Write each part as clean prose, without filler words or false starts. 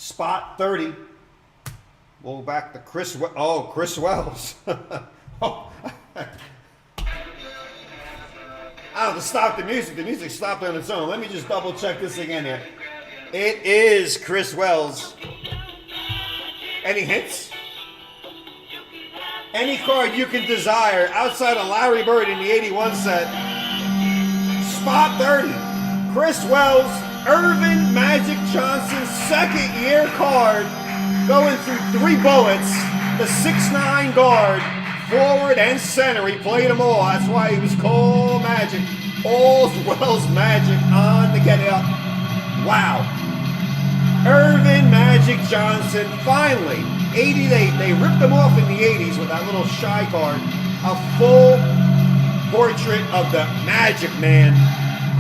Spot 30. We'll back to Chris. Chris Wells. Oh. I have to stop the music. The music stopped on its own. Let me just double check this again here. It is Chris Wells. Any hints? Any card you can desire outside of Larry Bird in the 81 set. Spot 30. Chris Wells, Irvin Magic Johnson's second year card. Going through 3 bullets. The 6'9" guard. Forward and center, he played them all. That's why he was called Magic. All's Wells Magic on the get up. Wow. Irvin Magic Johnson, finally, 88. They ripped him off in the 80s with that little shy card. A full portrait of the Magic Man.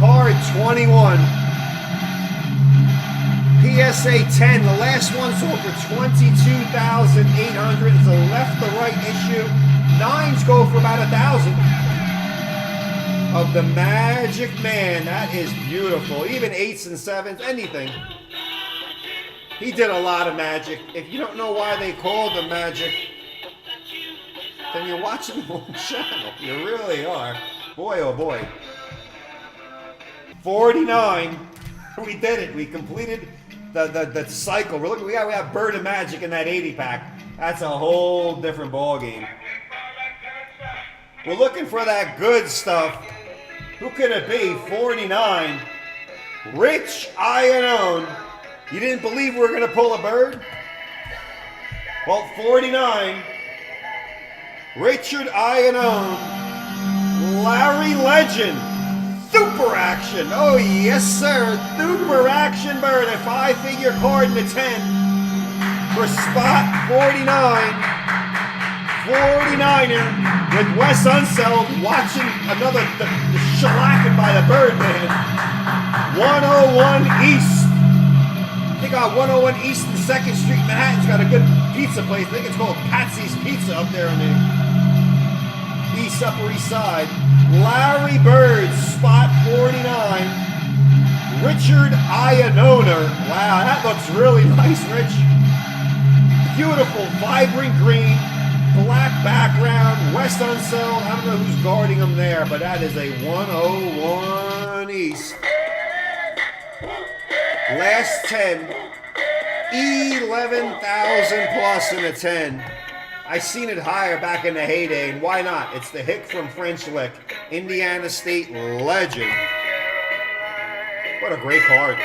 Card 21. PSA 10, the last one sold for $22,800. It's a left to right issue. 9s go for about 1,000. Of the Magic Man. That is beautiful. Even 8s and 7s, anything. He did a lot of magic. If you don't know why they called him Magic, then you're watching the wrong channel. You really are. Boy, oh boy. 49. We did it. We completed the cycle. We're looking. We have Bird and Magic in that 80 pack. That's a whole different ball game. We're looking for that good stuff. Who could it be? 49. Rich Iannone. You didn't believe we were going to pull a Bird? Well, 49. Richard Iannone. Larry Legend. Super action. Oh, yes, sir. Super action Bird. A 5-figure card in the 10. For spot 49. 49er with Wes Unseld watching another the shellacking by the Birdman. 101 East. I think on 101 East and 2nd Street, Manhattan's got a good pizza place. I think it's called Patsy's Pizza up there on the Upper East Side. Larry Bird, spot 49. Richard Iannone. Wow, that looks really nice, Rich. Beautiful, vibrant green. Black background, West Unseld. I don't know who's guarding him there, but that is a 101 East. Last 10. 11,000 plus in a 10. I seen it higher back in the heyday, and why not? It's the Hick from French Lick. Indiana State legend. What a great card.